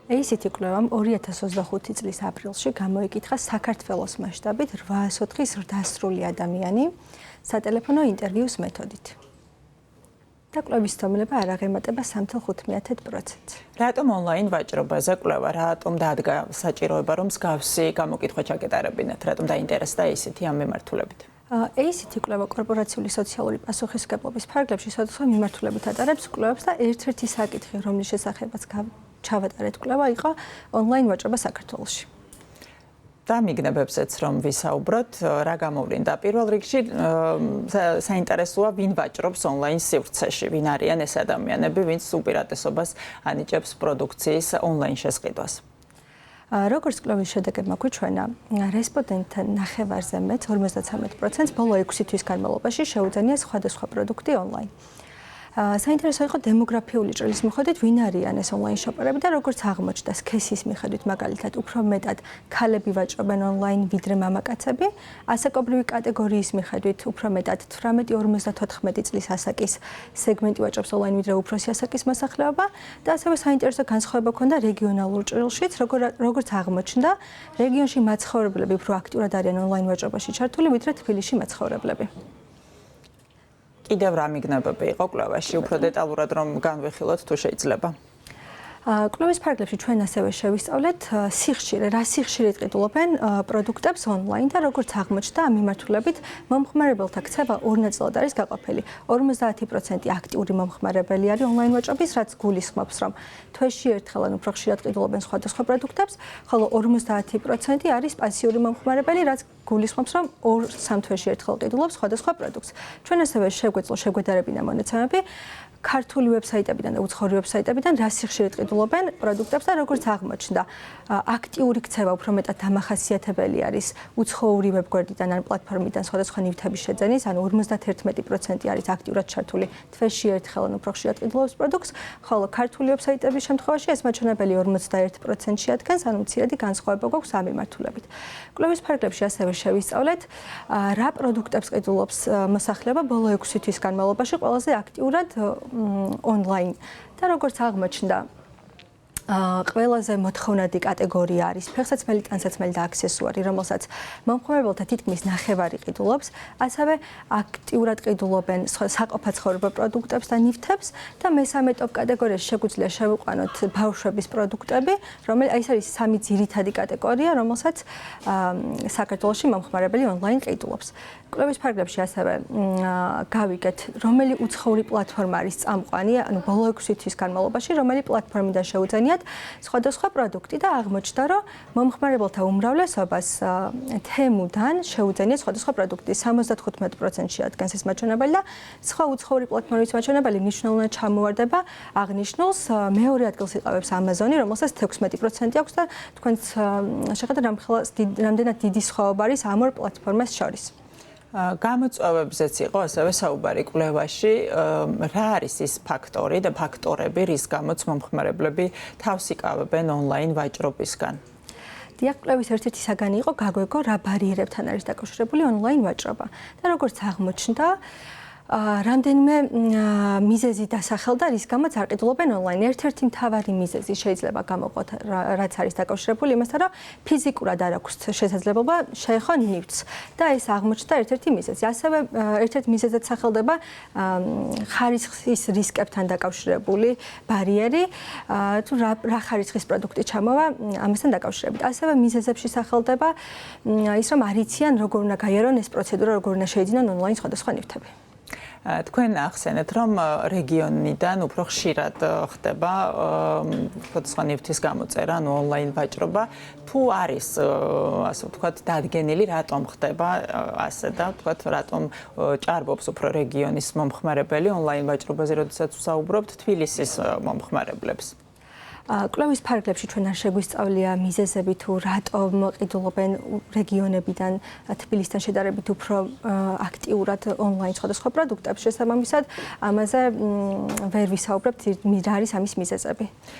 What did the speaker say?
ACT კვლევამ 2025 წლის აპრილში გამოიკითხა საქართველოს მასშტაბით 804-ის ზრდასრული ადამიანი სატელეფონო ინტერვიუს მეთოდით. და კვლევის თქმულება არ აღემატება 3.5%. რატომ ონლაინ ვაჭრობაზე კვლევა, რატომ დადგა საჭიროება, რომ მსგავსი გამოკითხვა ჩაკეტარებინათ, რატომ დაინტერესდა ACT ამ მიმართულებით? ACT კვლევა კორპორაციული სოციალური პასუხისმგებლობის ფარგლებში სხვადასხვა მიმართულებით ატარებს კვლევებს და ერთ-ერთი საკითხი, რომლის შესახებაც ჩავატარეთ კვლევა, იყო ონლაინ ვაჭრობა საქართველოში. და მიგნებებზეც რომ ვისაუბროთ, რა გამოვლინდა პირველ რიგში საინტერესოა ვინ ვაჭრობს ონლაინ სივრცეში, ვინ არიან ეს ადამიანები, ვინც უპირატესობას ანიჭებს პროდუქციის ონლაინ შესყიდვას. როგორც კვლევის შედეგებმა გვიჩვენა, რესპონდენტთა ნახევარზე მეტ 53%-ს ბოლო 6 თვის განმავლობაში შეუძენია სხვადასხვა პროდუქტი ონლაინ. საინტერესო იყო დემოგრაფიული ჭრილის მიხედვით, ვინ არიან ეს ონლაინ შოპერები და როგორც აღმოჩნდა სქესის მიხედვით, მაგალითად, უფრო მეტად ქალები ვაჭრობენ ონლაინ ვიდრე მამაკაცები, ასაკობრივი კატეგორიის მიხედვით, უფრო метად 18-54 წლის ასაკის სეგმენტი ვაჭრობს ონლაინ ვიდრე უფროსი ასაკის მოსახლეობა და ასევე საინტერესო განსხვავება ჰქონდა რეგიონალურ ჭრილშიც, როგორც აღმოჩნდა, რეგიონში მაცხოვრებლები უფრო აქტიურად არიან ონლაინ ვაჭრობაში ჩართული ვიდრე თბილისში მაცხოვრებლები. კიდევ რა მიგნებები იყო კვლევაში, უფრო დეტალურად რომ განვიხილოთ თუ შეიძლება. კვლევის ფარგლებში ჩვენ ასევე შევისწავლეთ სიხშირე, რა სიხშირით ყიდულობენ პროდუქტებს ონლაინ და როგორც აღმოჩნდა ამ მიმართულებით მომხმარებელთა ქცევა ორ ნაწილად არის გაყოფილი. 50% აქტიური მომხმარებელი არის ონლაინ ვაჭრობის, რაც გულისხმობს, რომ თვეში ერთხელ ან უფრო ხშირად ყიდულობენ სხვადასხვა პროდუქტებს, ხოლო 50% არის პასიური მომხმარებელი, რაც გულისხმობს, რომ 2-3 თვეში ერთხელ ყიდულობს სხვადასხვა პროდუქტს. ჩვენ ასევე შეგვეძლებინა მონაცემები ქართული ვებსაიტებიდან და უცხოური ვებსაიტებიდან რა სიხშირით ყიდულობენ პროდუქტებს და როგორც აღმოჩნდა, აქტიური ქცევა უფრო მეტად დამახასიათებელი არის უცხოური ვებგვერდიდან ან პლატფორმიდან სხვადასხვა ნივთების შეძენის, ანუ 51% არის აქტიურად ჩართული თვეში ერთხელ ან უფრო ხშირად ყიდულობს პროდუქტს, ხოლო ქართული ვებსაიტების შემთხვევაში ეს მაჩვენებელი 51% შეადგენს, ანუ მცირედი განსხვავება გვაქვს ამ მიმართულებით. კვლევის ფარგლებში ასევე შევისწავლეთ, რა პროდუქტებს ყიდულობს მოსახლეობა ბოლო 6 თვის განმავლობაში ყველაზე აქტიურად ონლაინ და როგორც აღმოჩნდა, ყველაზე მოთხოვნადი კატეგორია არის ფეხსაცმელი, ტანსაცმელი და აქსესუარი, რომელსაც მომხმარებელთა თითქმის ნახევარი ყიდულობს, ასევე აქტიურად ყიდულობენ საყოფაცხოვრებო პროდუქტებს და ნივთებს და მესამე ტოპ კატეგორიაში შეგვიძლია შევიყვანოთ ბავშვების პროდუქტები, ეს არის სამი ძირითადი კატეგორია, რომელსაც საქართველოში მომხმარებელი ონლაინ ყიდულობს. კვლევის ფარგლებში ასევე გავიგეთ, რომელი უცხოური პლატფორმა არის წამყვანი, ანუ ბოლო 6 თვის განმავლობაში, რომელი პლატფორმიდან შეუძენიათ სხვადასხვა პროდუქტი და აღმოჩნდა, რომ მომხმარებელთა უმრავლესობას თემუდან შეუძენიათ სხვადასხვა პროდუქტი. 75% შეადგენს ეს მაჩვენებელი და სხვა უცხოური პლატფორმის მაჩვენებელი მნიშვნელოვნად ჩამოვარდება აღნიშნულს. მეორე ადგილს იკავებს Amazon-ი, რომელსაც 16% აქვს და თქვენც შეხედათ რამდენად დიდი სხვაობა არის ამ ორ პლატფორმას შორის. გამოწვევებზეც იყო ასევე საუბარი კვლევაში, რა არის ის ფაქტორი და ფაქტორები, რის გამოც მომხმარებლები თავს იკავებენ ონლაინ ვაჭრობისგან. დიახ, კვლევის ერთ-ერთი საგანი იყო გაგვეგო, რა ბარიერებთან არის დაკავშირებული ონლაინ ვაჭრობა. და როგორც აღმოჩნდა, რამდენიმე მიზეზი დასახელდა, რის გამოც არ ყიდულობენ ონლაინ. ერთ-ერთი მთავარი მიზეზი შეიძლება გამოყოთ, რაც არის დაკავშირებული იმასთან, რომ ფიზიკურად არ აქვს შესაძლებლობა შეეხო ნივთს და ეს აღმოჩნდა ერთ-ერთი მიზეზი. ასევე ერთ-ერთი მიზეზად სახელდება ხარისხის რისკებთან დაკავშირებული ბარიერი, თუ რა ხარისხის პროდუქტი ჩამოვა ამასთან დაკავშირებით. ასევე მიზეზებში სახელდება ის, რომ არ იციან როგორ უნდა გაიარონ ეს პროცედურა, როგორ უნდა შეიძინონ ონლაინ სხვადასხვა ნივთები. თქვენ ახსენეთ, რომ რეგიონიდან უფრო ხშირად ხდება სხვადასხვა ნივთის გამოწერა, ანუ ონლაინ ვაჭრობა. თუ არის, ასე ვთქვათ, დადგენილი, რატომ ხდება ასე და ვთქვათ, რატომ ჭარბობს უფრო რეგიონის მომხმარებელი ონლაინ ვაჭრობაზე, როდესაც ვსაუბრობთ თბილისის მომხმარებლებს? კვლევის ფარგლებში ჩვენ არ შეგვისწავლია მიზეზები თუ რატომ ყიდულობენ რეგიონებიდან თბილისთან შედარებით უფრო აქტიურად ონლაინ სხვადასხვა პროდუქტებს. შესაბამისად, ამაზე ვერ ვისაუბრებთ, რა არის ამის მიზეზები.